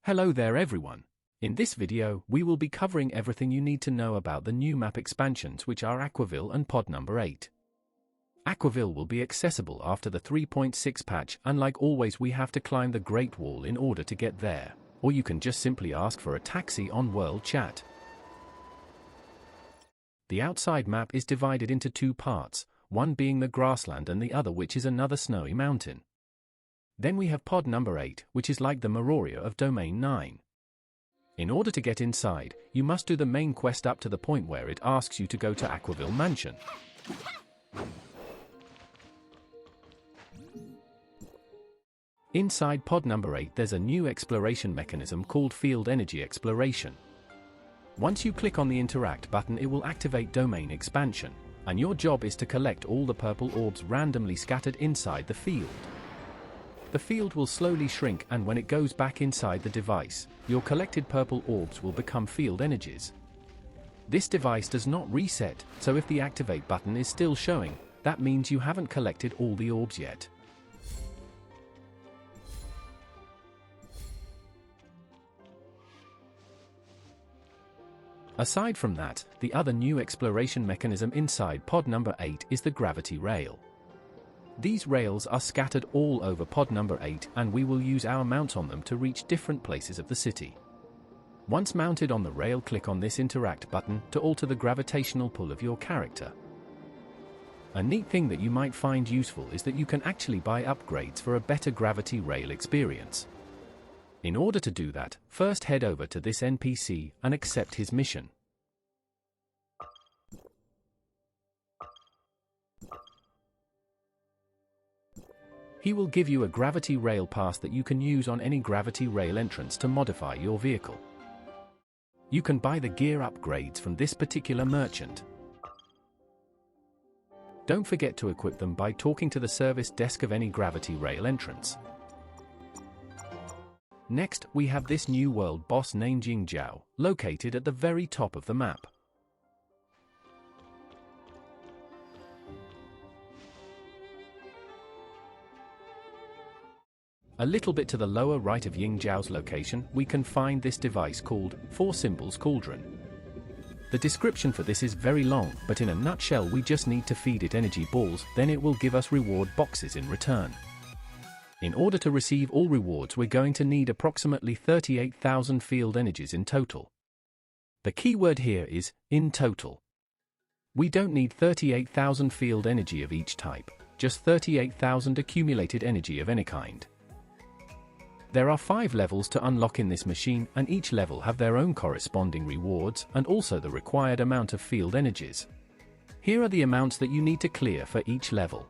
Hello there everyone. In this video, we will be covering everything you need to know about the new map expansions, which are Aquaville and Pod No. 8. Aquaville will be accessible after the 3.6 patch, and like always we have to climb the Great Wall in order to get there, or you can just simply ask for a taxi on World Chat. The outside map is divided into two parts, one being the grassland and the other which is another snowy mountain. Then we have Pod No. 8, which is like the Meroria of Domain 9. In order to get inside, you must do the main quest up to the point where it asks you to go to Aquaville Mansion. Inside Pod No. 8 there's a new exploration mechanism called Field Energy Exploration. Once you click on the Interact button, it will activate Domain Expansion, and your job is to collect all the purple orbs randomly scattered inside the field. The field will slowly shrink, and when it goes back inside the device, your collected purple orbs will become field energies. This device does not reset, so if the Activate button is still showing, that means you haven't collected all the orbs yet. Aside from that, the other new exploration mechanism inside Pod No. 8 is the gravity rail. These rails are scattered all over Pod No. 8, and we will use our mount on them to reach different places of the city. Once mounted on the rail, click on this Interact button to alter the gravitational pull of your character. A neat thing that you might find useful is that you can actually buy upgrades for a better gravity rail experience. In order to do that, first head over to this NPC and accept his mission. He will give you a gravity rail pass that you can use on any gravity rail entrance to modify your vehicle. You can buy the gear upgrades from this particular merchant. Don't forget to equip them by talking to the service desk of any gravity rail entrance. Next, we have this new world boss named Ying Zhao, located at the very top of the map. A little bit to the lower right of Ying Zhao's location, we can find this device called Symbols Cauldron. The description for this is very long, but in a nutshell we just need to feed it energy balls, then it will give us reward boxes in return. In order to receive all rewards, we're going to need approximately 38,000 field energies in total. The key word here is in total. We don't need 38,000 field energy of each type, just 38,000 accumulated energy of any kind. There are 5 levels to unlock in this machine, and each level have their own corresponding rewards and also the required amount of field energies. Here are the amounts that you need to clear for each level.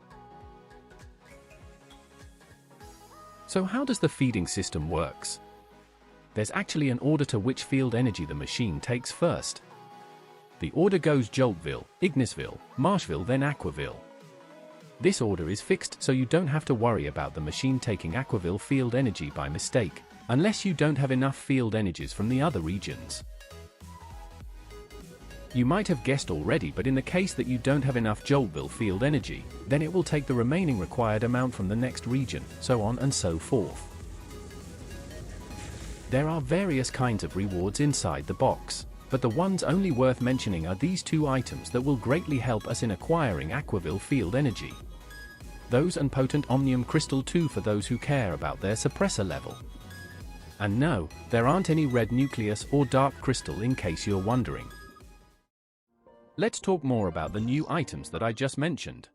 So how does the feeding system works? There's actually an order to which field energy the machine takes first. The order goes Joltville, Ignisville, Marshville, then Aquaville. This order is fixed, so you don't have to worry about the machine taking Aquaville field energy by mistake, unless you don't have enough field energies from the other regions. You might have guessed already, but in the case that you don't have enough Joltville field energy, then it will take the remaining required amount from the next region, so on and so forth. There are various kinds of rewards inside the box, but the ones only worth mentioning are these 2 items that will greatly help us in acquiring Aquaville field energy. Those and Potent Omnium Crystal 2 for those who care about their suppressor level. And no, there aren't any red nucleus or dark crystal, in case you're wondering. Let's talk more about the new items that I just mentioned.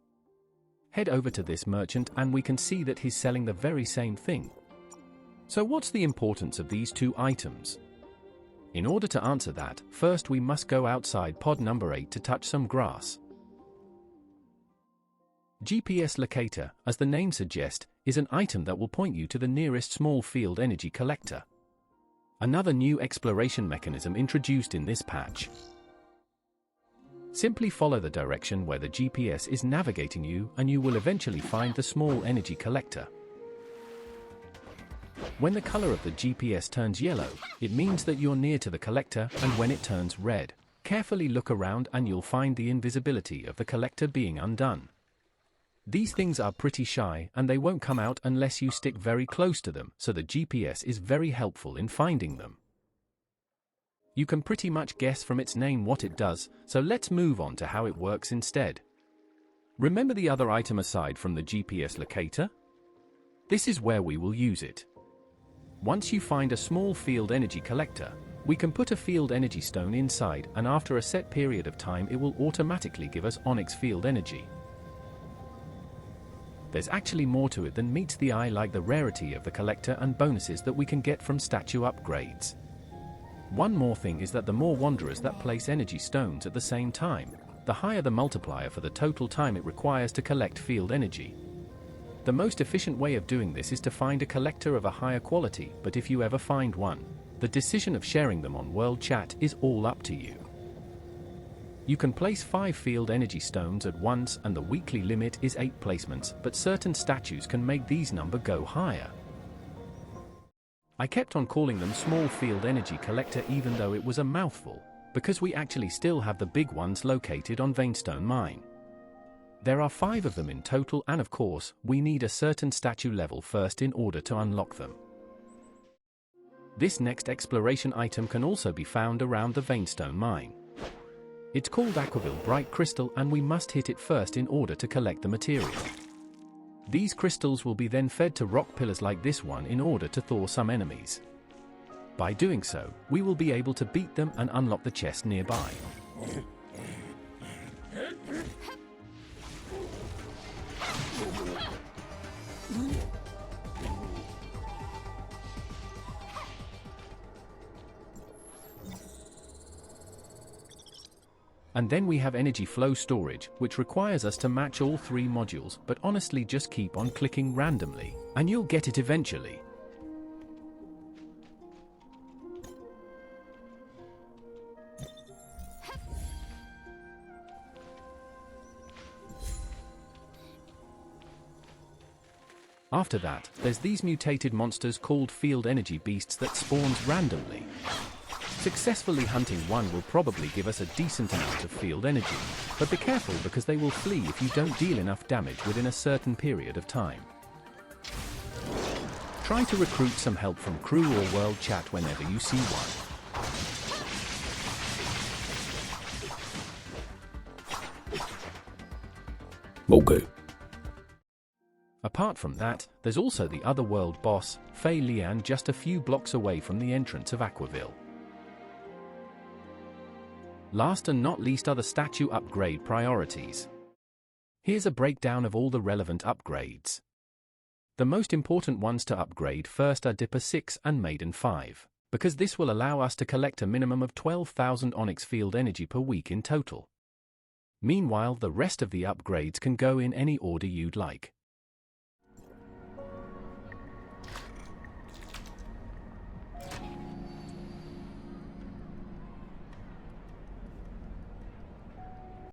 Head over to this merchant and we can see that he's selling the very same thing. So what's the importance of these 2 items? In order to answer that, first we must go outside Pod No. 8 to touch some grass. GPS Locator, as the name suggests, is an item that will point you to the nearest small field energy collector. Another new exploration mechanism introduced in this patch. Simply follow the direction where the GPS is navigating you and you will eventually find the small energy collector. When the color of the GPS turns yellow, it means that you're near to the collector, and when it turns red, carefully look around and you'll find the invisibility of the collector being undone. These things are pretty shy and they won't come out unless you stick very close to them, so the GPS is very helpful in finding them. You can pretty much guess from its name what it does, so let's move on to how it works instead. Remember the other item aside from the GPS locator? This is where we will use it. Once you find a small field energy collector, we can put a field energy stone inside, and after a set period of time it will automatically give us onyx field energy. There's actually more to it than meets the eye, like the rarity of the collector and bonuses that we can get from statue upgrades. One more thing is that the more wanderers that place energy stones at the same time, the higher the multiplier for the total time it requires to collect field energy. The most efficient way of doing this is to find a collector of a higher quality, but if you ever find one, the decision of sharing them on World Chat is all up to you. You can place 5 field energy stones at once, and the weekly limit is 8 placements, but certain statues can make these number go higher. I kept on calling them small field energy collector even though it was a mouthful, because we actually still have the big ones located on Veinstone Mine. There are 5 of them in total, and of course, we need a certain statue level first in order to unlock them. This next exploration item can also be found around the Veinstone Mine. It's called Aquaville Bright Crystal, and we must hit it first in order to collect the material. These crystals will be then fed to rock pillars like this one in order to thaw some enemies. By doing so, we will be able to beat them and unlock the chest nearby. And then we have energy flow storage, which requires us to match all 3 modules, but honestly just keep on clicking randomly, and you'll get it eventually. After that, there's these mutated monsters called field energy beasts that spawns randomly. Successfully hunting one will probably give us a decent amount of field energy, but be careful because they will flee if you don't deal enough damage within a certain period of time. Try to recruit some help from crew or world chat whenever you see one. Okay. Apart from that, there's also the other world boss, Lian, just a few blocks away from the entrance of Aquaville. Last and not least are the statue upgrade priorities. Here's a breakdown of all the relevant upgrades. The most important ones to upgrade first are Dipper 6 and Maiden 5, because this will allow us to collect a minimum of 12,000 onyx field energy per week in total. Meanwhile, the rest of the upgrades can go in any order you'd like.